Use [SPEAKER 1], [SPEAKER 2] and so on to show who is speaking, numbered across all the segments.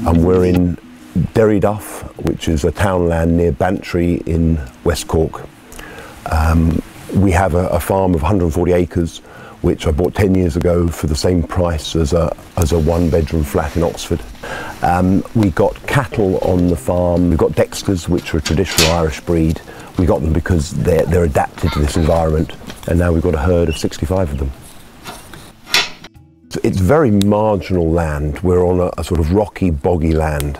[SPEAKER 1] and we're in Derryduff, which is a townland near Bantry in West Cork. We have a farm of 140 acres, which I bought 10 years ago for the same price as a one-bedroom flat in Oxford. We got cattle on the farm. We've got Dexters, which are a traditional Irish breed. We got them because they're adapted to this environment, and now we've got a herd of 65 of them. It's very marginal land. We're on a sort of rocky, boggy land.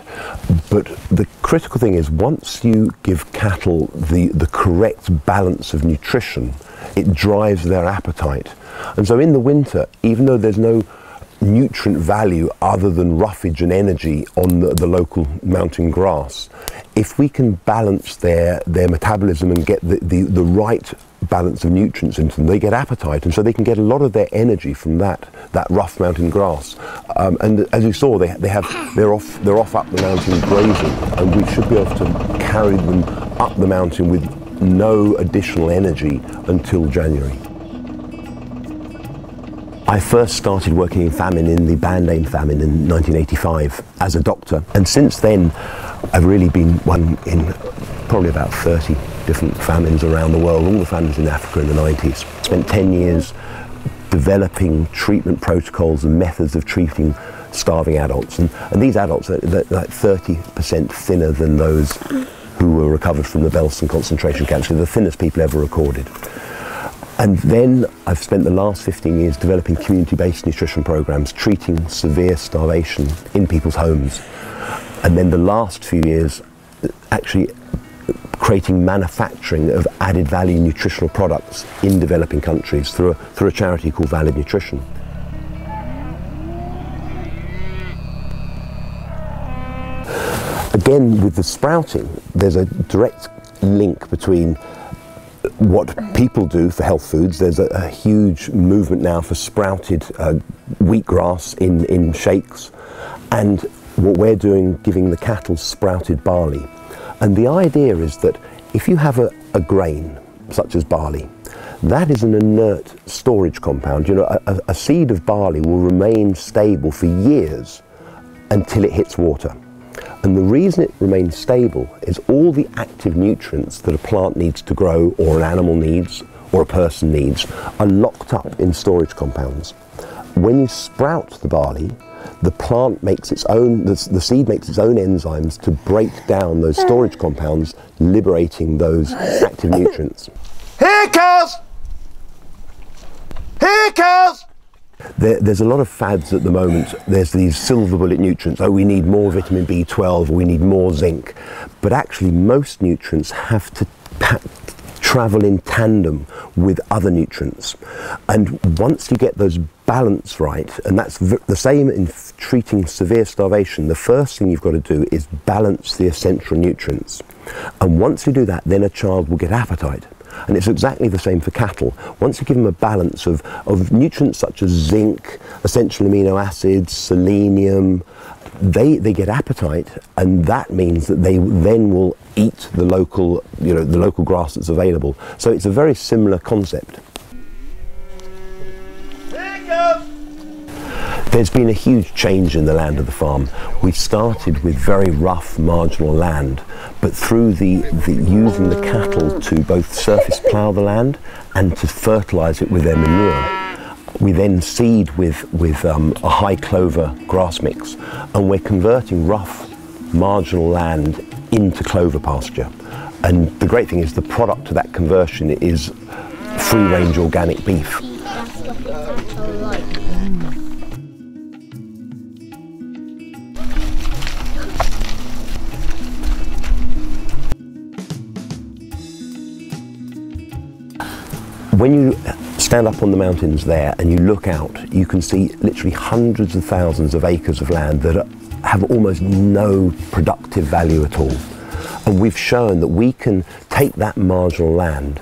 [SPEAKER 1] But the critical thing is, once you give cattle the correct balance of nutrition, it drives their appetite. And so in the winter, even though there's no nutrient value other than roughage and energy on the local mountain grass, if we can balance their metabolism and get the right balance of nutrients into them, they get appetite, and so they can get a lot of their energy from that rough mountain grass. And as you saw, they're off up the mountain grazing, and we should be able to carry them up the mountain with no additional energy until January. I first started working in famine in the Band Aid famine in 1985 as a doctor, and since then I've really been one in probably about 30 different famines around the world, all the famines in Africa in the 90s. Spent 10 years developing treatment protocols and methods of treating starving adults, and these adults are like 30% thinner than those who were recovered from the Belsen concentration camps. They're the thinnest people ever recorded. And then I've spent the last 15 years developing community-based nutrition programs, treating severe starvation in people's homes. And then the last few years, actually creating manufacturing of added value nutritional products in developing countries through a charity called Valid Nutrition. Again, with the sprouting, there's a direct link between what people do for health foods. There's a huge movement now for sprouted wheatgrass in shakes, and what we're doing, giving the cattle sprouted barley. And the idea is that if you have a grain, such as barley, that is an inert storage compound. You know, a seed of barley will remain stable for years until it hits water. And the reason it remains stable is all the active nutrients that a plant needs to grow, or an animal needs, or a person needs, are locked up in storage compounds. When you sprout the barley, the plant makes its own, the seed makes its own enzymes to break down those storage compounds, liberating those active nutrients.
[SPEAKER 2] Here, cows! Here, cows!
[SPEAKER 1] There's a lot of fads at the moment. There's these silver bullet nutrients. Oh, we need more vitamin B12, or we need more zinc. But actually, most nutrients have to travel in tandem with other nutrients. And once you get those balance right, and that's the same in treating severe starvation, the first thing you've got to do is balance the essential nutrients. And once you do that, then a child will get appetite. And it's exactly the same for cattle. Once you give them a balance of nutrients such as zinc, essential amino acids, selenium, they get appetite, and that means that they then will eat the local grass that's available. So it's a very similar concept. There's been a huge change in the land of the farm. We started with very rough, marginal land, but through using the cattle to both surface plough the land and to fertilise it with their manure, we then seed with a high clover grass mix, and we're converting rough, marginal land into clover pasture. And the great thing is the product of that conversion is free-range organic beef. When you stand up on the mountains there and you look out, you can see literally hundreds of thousands of acres of land that have almost no productive value at all. And we've shown that we can take that marginal land,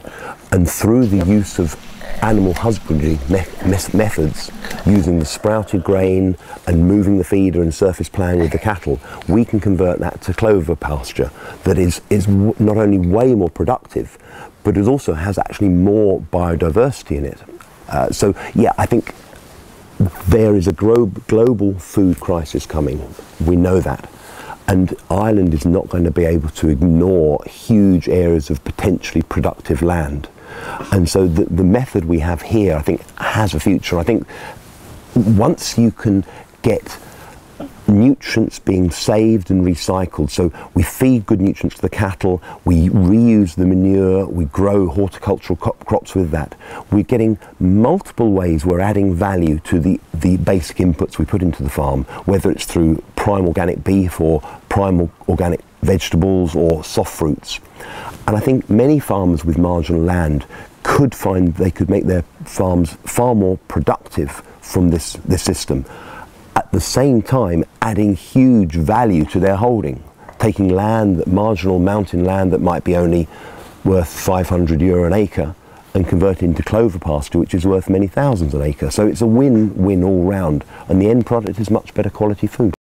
[SPEAKER 1] and through the use of animal husbandry methods, using the sprouted grain and moving the feeder and surface ploughing with the cattle, we can convert that to clover pasture that is not only way more productive, but it also has actually more biodiversity in it. So yeah, I think there is a global food crisis coming. We know that. And Ireland is not going to be able to ignore huge areas of potentially productive land. And so the method we have here, I think, has a future. I think once you can get nutrients being saved and recycled, so we feed good nutrients to the cattle, we reuse the manure, we grow horticultural crops with that, we're getting multiple ways we're adding value to the basic inputs we put into the farm, whether it's through prime organic beef or prime organic vegetables or soft fruits. And I think many farmers with marginal land could find they could make their farms far more productive from this system, at the same time adding huge value to their holding, taking land, marginal mountain land that might be only worth €500 an acre, and converting into clover pasture, which is worth many thousands an acre. So it's a win-win all round, and the end product is much better quality food.